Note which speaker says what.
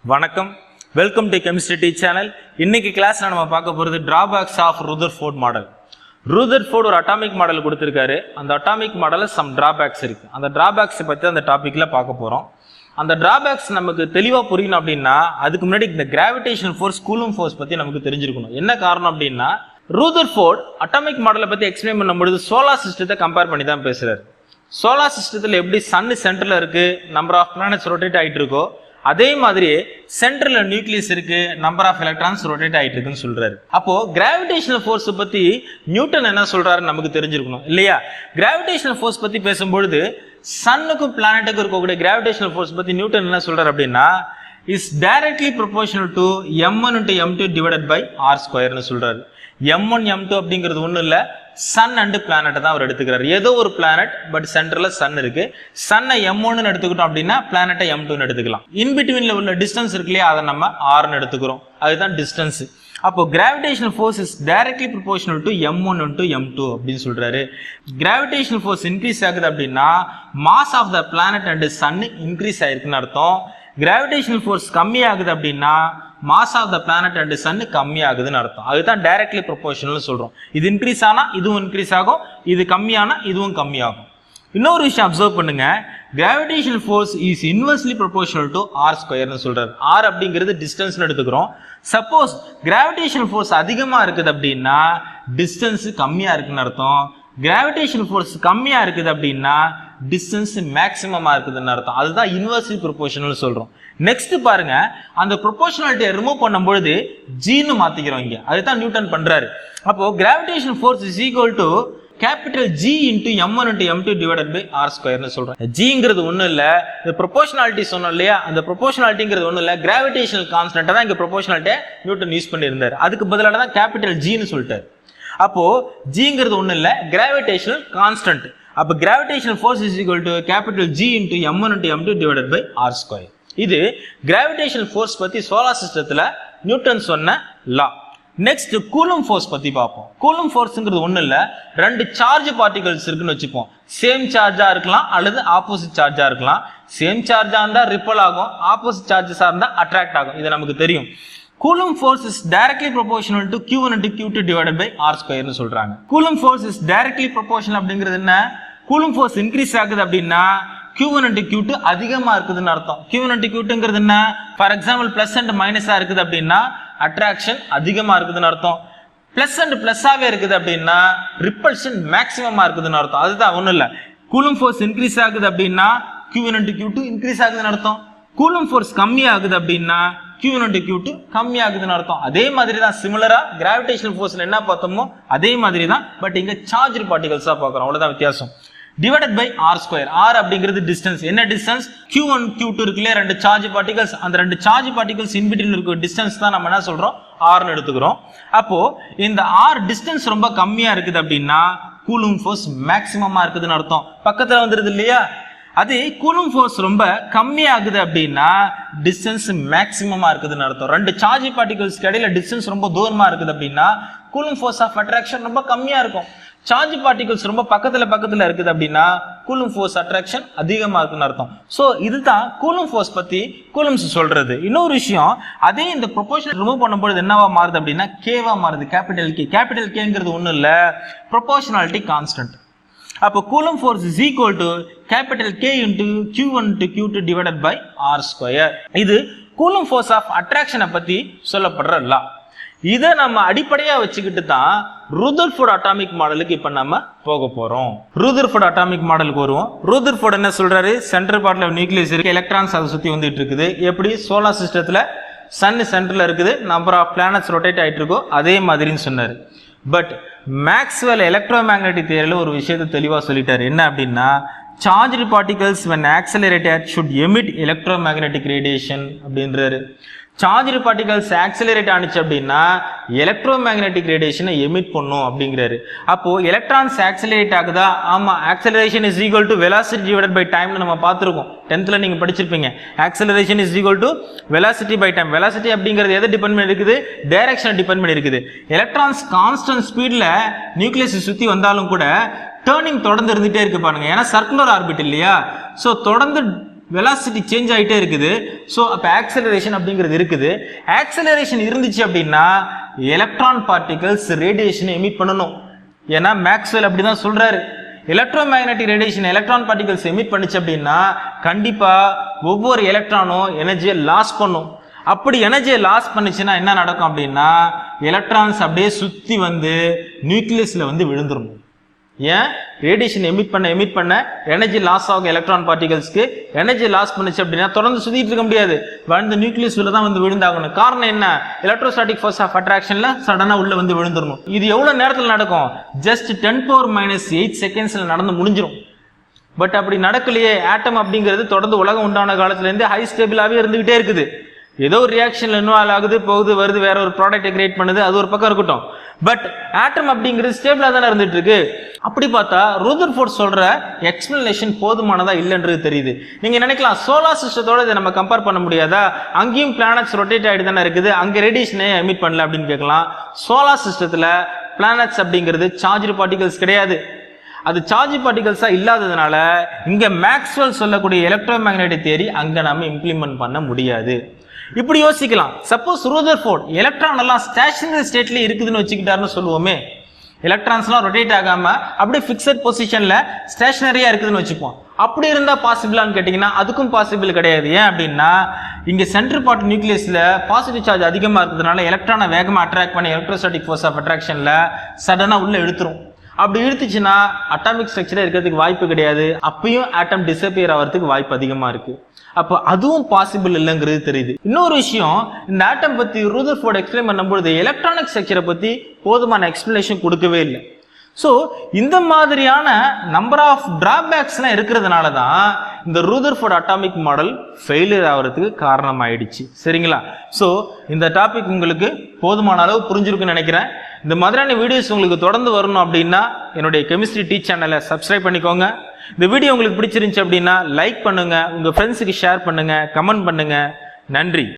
Speaker 1: வணக்கம், welcome to chemistry D channel. இன்னைக்கு கிளாஸ்ல நம்ம பார்க்க போகிறது drawbacks of Rutherford model. Rutherford ஒரு அட்டாமிக் மாடல் கொடுத்துருக்காரு. அந்த அட்டாமிக் மாடலில் சம் டிராபேக்ஸ் இருக்கு. அந்த டிராபேக்ஸை பற்றி அந்த டாப்பிக்ல பார்க்க போகிறோம். அந்த டிராபேக்ஸ் நமக்கு தெளிவாக புரியணும் அப்படின்னா அதுக்கு முன்னாடி இந்த கிராவிடேஷனல் ஃபோர்ஸ், கூலும் ஃபோர்ஸ் பற்றி நமக்கு தெரிஞ்சிருக்கணும். என்ன காரணம் அப்படின்னா ரூதர்ஃபோர்ட் அட்டாமிக் மாடலை பற்றி எக்ஸ்பிளைன் பண்ணும்பொழுது சோலார் சிஸ்டத்தை கம்பேர் பண்ணி தான் பேசுறாரு. சோலார் சிஸ்டத்தில் எப்படி சன் சென்டரில் இருக்கு, நம்பர் ஆஃப் பிளானட்ஸ் ரொட்டேட் ஆகிட்டு இருக்கோ, அதே மாதிரி சென்ட்ரல் நியூக்ளியஸ் இருக்கு, நம்பர் ஆஃப் எலக்ட்ரான்ஸ் ரொட்டேட் ஆயிட்டு இருக்குன்னு சொல்றாரு. அப்போ கிராவிடேஷனல் ஃபோர்ஸ் பத்தி நியூட்டன் என்ன சொல்றாரு நமக்கு தெரிஞ்சிருக்கணும் இல்லையா? கிராவிடேஷனல் ஃபோர்ஸ் பத்தி பேசும்பொழுது சன்னுக்கும் பிளானட்டுக்கும் இருக்கக்கூடிய கிராவிடேஷனல் ஃபோர்ஸ் பத்தி நியூட்டன் என்ன சொல்றாரு அப்படின்னா is directly proportional to m1 into m2 divided by r² னு சொல்றாரு. m1 m2 அப்படிங்கிறது ஒன்றும் இல்லை, சன் அண்ட் பிளானட்டை தான் அவர் எடுத்துக்கிறார். ஏதோ ஒரு பிளானட், பட் சென்டர்ல சன் இருக்கு. சன்னை m1 எடுத்துக்கிட்டோம் அப்படின்னா பிளானட்டை m2 எடுத்துக்கலாம். இன்பிட்வீன்ல உள்ள டிஸ்டன்ஸ் இருக்கு இல்லையா, அதை நம்ம r எடுத்துக்கிறோம். அதுதான் டிஸ்டன்ஸ். அப்போ gravitational force is directly proportional to m1 into m2 அப்படின்னு சொல்றாரு. கிராவிடேஷனல் ஃபோர்ஸ் இன்க்ரீஸ் ஆகுது அப்படின்னா mass of the planet and sun increase ஆயிருக்குன்னு அர்த்தம். கிராவிடேஷனல் ஃபோர்ஸ் கம்மி ஆகுது அப்படின்னா mass of the planet and sun கம்மி ஆகுதுன்னு அர்த்தம். அதுதான் டைரக்ட்லி ப்ரொபோர்ஷனல் சொல்றோம். இது இன்க்ரீஸ் ஆனா இதுவும் இன்க்ரீஸ் ஆகும், இது கம்மியானா இதுவும் கம்மி ஆகும். இன்னொரு விஷயம் அப்சர்வ் பண்ணுங்க, gravitational force is inversely proportional to r² சொல்றாரு. r அப்படிங்கிறது டிஸ்டன்ஸ் எடுத்துக்கிறோம். சப்போஸ் கிராவிடேஷனல் ஃபோர்ஸ் அதிகமா இருக்குது அப்படின்னா டிஸ்டன்ஸ் கம்மியா இருக்குன்னு அர்த்தம். கிராவிடேஷனல் ஃபோர்ஸ் கம்மியா இருக்குது அப்படின்னா டிஸ்டன்ஸ் மேக்ஸிமமா இருக்குதுன்னு அர்த்தம். அதுதான் இன்வெர்ஸ்லி ப்ரொபோர்ஷனல் சொல்றோம். நெக்ஸ்ட் பாருங்க, அந்த ப்ரொபோர்ஷனாலிட்டியை ரிமூவ் பண்ணும்பொழுது ஜின்னு மாத்திக்கிறோம் இங்க. அதுதான் நியூட்டன் பண்றாரு. அப்போ gravitational force is equal to capital G into m1 into m2 divided by r² னு சொல்றோம். ஜிங்கிறது ஒன்றும் இல்லை, இந்த ப்ரொபோர்ஷனாலிட்டி சொன்னோம் இல்லையா, அந்த ப்ரொபோர்ஷனாலிட்டிங்கிறது ஒன்றும் இல்லை, கிராவிடேஷனல் கான்ஸ்டன்ட்டை தான் இங்க ப்ரொபோர்ஷனாலிட்டியை நியூட்டன் யூஸ் பண்ணியிருந்தார். அதுக்கு பதிலாக தான் கேபிட்டல் Gன்னு சொல்லிட்டாரு. அப்போ ஜிங்கிறது ஒன்றும் இல்லை, கிராவிடேஷனல் கான்ஸ்டன்ட். அப்போ gravitational force is equal to capital G into m1 into m2 divided by r². இது கிராவிடேஷனல் ஃபோர்ஸ் பத்தி சோலார் சிஸ்டத்துல நியூட்டன் சொன்ன லா. நெக்ஸ்ட் கூலும் ஃபோர்ஸ் பத்தி பார்ப்போம். கூலும் ஃபோர்ஸ்ங்கிறது ஒண்ணு இல்ல, ரெண்டு சார்ஜ் பார்ட்டிகல்ஸ் இருக்குன்னு வச்சுப்போம். சேம் சார்ஜா இருக்கலாம் அல்லது ஆப்போசிட் சார்ஜா இருக்கலாம். சேம் சார்ஜா இருந்தா ரிப்பல் ஆகும், ஆப்போசிட் சார்ஜஸா இருந்தா அட்ராக்ட் ஆகும். இது நமக்கு தெரியும். Coulomb force is directly proportional to q1 into q2 divided by r² னு சொல்றாங்க. Coulomb force is directly proportional அப்படிங்கிறது என்ன? கூலும் ஃபோர்ஸ் இன்க்ரீஸ் ஆகுது அப்படின்னா q1 into q2 அதிகமா இருக்குதுன்னு அர்த்தம். q1 into q2ங்கிறது என்ன? ஃபார் எக்ஸாம்பிள் பிளஸ் அண்ட் மைனஸா இருக்குது அப்படின்னா அட்ராக்ஷன் அதிகமா இருக்குதுன்னு அர்த்தம். பிளஸ் அண்ட் பிளஸ்ஸாவே இருக்குது அப்படின்னா ரிப்பல்ஷன் மேக்ஸிமமா இருக்குதுன்னு அர்த்தம். அதுதான் ஒண்ணும் இல்ல, கூலும் ஃபோர்ஸ் இன்க்ரீஸ் ஆகுது அப்படின்னா q1 into q2 இன்க்ரீஸ் ஆகுதுன்னு அர்த்தம். கூலும் ஃபோர்ஸ் கம்மி ஆகுது அப்படின்னா q1 into q2 கம்மி ஆகுதுன்னு அர்த்தம். அதே மாதிரி தான் சிமிலரா கிராவிடேஷனல் ஃபோர்ஸ்ல என்ன பார்த்தோமோ அதே மாதிரி தான், பட் இங்க சார்ஜ் பார்ட்டிகல்ஸா பார்க்கறோம். அவ்வளவுதான் வித்தியாசம். Divided by r². r அப்படிங்கிறது டிஸ்டன்ஸ். என்ன டிஸ்டன்ஸ்? q1 q2 இருக்குல்ல, ரெண்டு சார்ஜ் பார்ட்டிகல்ஸ். அந்த ரெண்டு சார்ஜ் பார்ட்டிகல்ஸ் இன் பிட்வீன் இருக்க டிஸ்டன்ஸ் தான் நம்ம என்ன சொல்றோம், r னு எடுத்துக்கிறோம். அப்போ இந்த r டிஸ்டன்ஸ் ரொம்ப கம்மியா இருக்குது அப்படின்னா கூலும் ஃபோர்ஸ் மேக்ஸிமமா இருக்குதுன்னு அர்த்தம். பக்கத்துல வந்துருது இல்லையா? அதே கூலும் ஃபோர்ஸ் ரொம்ப கம்மியாகுது அப்படின்னா டிஸ்டன்ஸ் மேக்ஸிமமா இருக்குதுன்னு அர்த்தம். ரெண்டு சார்ஜ் பார்ட்டிகல்ஸ்க்கு இடையில டிஸ்டன்ஸ் ரொம்ப தூரமா இருக்குது அப்படின்னா கூலும் ஃபோர்ஸ் ஆஃப் அட்ராக்ஷன் ரொம்ப கம்மியா இருக்கும். சார்ஜ் பார்ட்டிகல்ஸ் ரொம்ப பக்கத்துல இருக்குது அப்படின்னா கூலும் ஃபோர்ஸ் அட்ராக்ஷன் அதிகமா இருக்குன்னு அர்த்தம். சோ இதுதான் கூலும் ஃபோர்ஸ் பத்தி கூலும்ஸ் சொல்றது. இன்னொரு விஷயம், அதே இந்த ப்ரொபோர்ஷனல் ரிமூவ் பண்ணும்போது என்னவா மாறுது அப்படின்னா கேவா மாறுது. Capital K. கேபிட்டல் கேங்கிறது ஒண்ணும் இல்ல, ப்ரொபோர்ஷனாலிட்டி கான்ஸ்டன்ட். அப்போ coulomb force is equal to capital K into q1 into q2 divided by r². இது கூலும் ஃபோர்ஸ் ஆஃப் அட்ராக்ஷனை பத்தி சொல்லப்படுற லா. இதை நம்ம அடிப்படையா வச்சுக்கிட்டு தான் ரூதர்ஃபோர்ட் அட்டாமிக் மாடலுக்கு இப்ப நம்ம போக போறோம். ரூதர்ஃபோர்ட் அட்டாமிக் மாடலுக்கு வருவோம். ரூதர்ஃபோர்ட் என்ன சொல்றாரு? சென்டர் பார்ட்ல நியூக்ளியஸ் இருக்கு, எலக்ட்ரான்ஸ் அதை சுத்தி வந்துட்டு இருக்குது. எப்படி சோலார் சிஸ்டத்துல சன் சென்டர்ல இருக்குது, நம்பர் ஆஃப் பிளானட்ஸ் ரொட்டேட் ஆயிட்டு இருக்கோ அதே மாதிரின்னு சொன்னாரு. பட் மேக்ஸ்வெல் எலக்ட்ரோ மேக்னெட்டிக் தியரியில ஒரு விஷயத்தை தெளிவா சொல்லிட்டாரு. என்ன அப்படின்னா charged particles when accelerated should emit electromagnetic radiation அப்படின்றாரு. சார்ஜ் பார்ட்டிகல்ஸ் ஆக்சிலரேட் ஆனிச்சு அப்படின்னா எலக்ட்ரோ மேக்னெட்டிக் ரேடியேஷனை எமிட் பண்ணும் அப்படிங்கிறாரு. அப்போ எலக்ட்ரான்ஸ் ஆக்சிலரேட் ஆகுதா? ஆமா, acceleration is equal to velocity divided by டைம்னு நம்ம பார்த்துருக்கோம். 10th நீங்க படிச்சிருப்பீங்க. Acceleration is equal to velocity by time. Velocity அப்படிங்கிறது எதை டிபெண்ட் பண்ணி இருக்குது? டைரக்ஷனை டிபெண்ட் பண்ணி இருக்குது. எலக்ட்ரான்ஸ் கான்ஸ்டன்ட் ஸ்பீட்ல நியூக்ளியஸ் சுத்தி வந்தாலும் கூட டேர்னிங் தொடர்ந்து இருந்துட்டே இருக்கு பாருங்க. ஏன்னா சர்க்குலர் ஆர்பிட் இல்லையா? சோ தொடர்ந்து வெலாசிட்டி சேஞ்ச் ஆகிட்டே இருக்குது. ஸோ அப்போ ஆக்சலரேஷன் அப்படிங்கிறது இருக்குது. ஆக்சலரேஷன் இருந்துச்சு அப்படின்னா எலக்ட்ரான் பார்ட்டிகல்ஸ் ரேடியேஷனை எமிட் பண்ணணும். ஏன்னா மேக்ஸ்வெல் அப்படிதான் சொல்றாரு, electro magnetic radiation electron particles emit பண்ணுச்சு அப்படின்னா கண்டிப்பா ஒவ்வொரு எலக்ட்ரானும் எனர்ஜியை லாஸ் பண்ணும். அப்படி எனர்ஜியை லாஸ் பண்ணுச்சுன்னா என்ன நடக்கும் அப்படின்னா எலக்ட்ரான்ஸ் அப்படியே சுத்தி வந்து நியூக்ளியஸ்ல வந்து விழுந்துரும். ஏன்? ரேடியேஷன் எமிட் பண்ண எனர்ஜி லாஸ் ஆகும். எலக்ட்ரான் பார்ட்டிகல்ஸ்க்கு எனர்ஜி லாஸ் பண்ணுச்சு அப்படின்னா தொடர்ந்து சுத்திட்டு இருக்க முடியாது, வந்து நியூக்ளியஸ்ல தான் வந்து விழுந்தாகணும். காரணம் என்ன? எலக்ட்ரோஸ்டாட்டிக் ஃபோர்ஸ் ஆஃப் அட்ராக்ஷன்ல சடனா உள்ள வந்து விழுந்துடணும். இது எவ்வளவு நேரத்தில் நடக்கும்? ஜஸ்ட் 10⁻⁸ செகண்ட்ஸ்ல நடந்து முடிஞ்சிடும். பட் அப்படி நடக்கலையே. ஆட்டம் அப்படிங்கிறது தொடர்ந்து உலகம் உண்டான காலத்துல இருந்து ஹை ஸ்டேபிளாவே இருந்துகிட்டே இருக்குது. ஏதோ ஒரு ரியாக்ஷன்ல இன்வால்வ் ஆகுது, போகுது, வருது, வேற ஒரு ப்ராடக்ட்டை கிரியேட் பண்ணுது, அது ஒரு பக்கம் இருக்கட்டும். பட் ஆட்டம் அப்படிங்கிறது ஸ்டேபிளா தானே இருந்துட்டு இருக்கு. அப்படி பார்த்தா ரூதர்ஃபோர்ட் சொல்ற எக்ஸ்பிளனேஷன் போதுமானதா இல்லைன்றது தெரியுது. நீங்க நினைக்கலாம் சோலார் சிஸ்டத்தோட இதை நம்ம கம்பேர் பண்ண முடியாதா, அங்கேயும் பிளானட்ஸ் ரொட்டேட் ஆகிட்டு தானே இருக்குது, அங்க ரேடியேஷனே எமிட் பண்ணல அப்படின்னு கேட்கலாம். சோலார் சிஸ்டத்துல பிளானட்ஸ் அப்படிங்கிறது சார்ஜ் பார்ட்டிகல்ஸ் கிடையாது. அது சார்ஜ் பார்ட்டிகல்ஸா இல்லாததுனால இங்க மேக்ஸ்வெல் சொல்லக்கூடிய எலக்ட்ரோ மேக்னெட்டிக் தியரி அங்க நம்ம இம்ப்ளிமெண்ட் பண்ண முடியாது. இப்படி யோசிக்கலாம். சப்போஸ் ரூதர்ஃபோர்ட் எலக்ட்ரான் எல்லாம் ஸ்டேஷனரி ஸ்டேட்ல இருக்குதுன்னு வச்சுக்கிட்டாருன்னு சொல்லுவோமே, எலக்ட்ரான்ஸ்லாம் ரொட்டேட் ஆகாம அப்படியே ஃபிக்ஸட் பொசிஷன்ல ஸ்டேஷனரியா இருக்குதுன்னு வச்சுப்போம். அப்படி இருந்தா பாசிபிளான்னு கேட்டீங்கன்னா அதுக்கும் பாசிபிள் கிடையாது. ஏன் அப்படின்னா இங்க சென்டர் பார்ட் நியூக்ளியஸ்ல பாசிட்டிவ் சார்ஜ் அதிகமா இருக்கிறதுனால எலக்ட்ரானை வேகமா அட்ராக்ட் பண்ணி எலக்ட்ரோஸ்டாட்டிக் ஃபோர்ஸ் ஆஃப் அட்ராக்ஷன்ல சடனா உள்ள இழுத்துரும். அப்படி இழுத்துச்சுன்னா அட்டாமிக் ஸ்ட்ரக்சரே இருக்கிறதுக்கு வாய்ப்பு கிடையாது. அப்பயும் ஆட்டம் டிஸப்பியர் ஆகிறதுக்கு வாய்ப்பு அதிகமா இருக்கு. அப்போ அதுவும் பாசிபிள் இல்லைங்கிறது தெரியுது. இன்னொரு விஷயம், இந்த ஆட்டம் பத்தி ரூதர்ஃபோர்ட் எக்ஸ்பிளைன் பண்ணும்போது எலக்ட்ரானிக் ஸ்ட்ரக்சரை பத்தி போதுமான எக்ஸ்பிளனேஷன் கொடுக்கவே இல்லை. ஸோ இந்த மாதிரியான நம்பர் ஆஃப் டிராபேக்ஸ்லாம் இருக்கிறதுனால தான் இந்த ரூதர்ஃபோர்ட் அட்டாமிக் மாடல் ஃபெயிலியர் ஆகிறதுக்கு காரணம் ஆயிடுச்சு. சரிங்களா? ஸோ இந்த டாபிக் உங்களுக்கு போதுமான அளவு புரிஞ்சிருக்குன்னு நினைக்கிறேன். இந்த மாதிரியான வீடியோஸ் உங்களுக்கு தொடர்ந்து வரணும் அப்படின்னா என்னுடைய கெமிஸ்ட்ரி டீச் சேனலை சப்ஸ்கிரைப் பண்ணிக்கோங்க. இந்த வீடியோ உங்களுக்கு பிடிச்சிருந்துச்சு அப்படின்னா லைக் பண்ணுங்க, உங்க ஃப்ரெண்ட்ஸுக்கு ஷேர் பண்ணுங்க, கமெண்ட் பண்ணுங்க. நன்றி.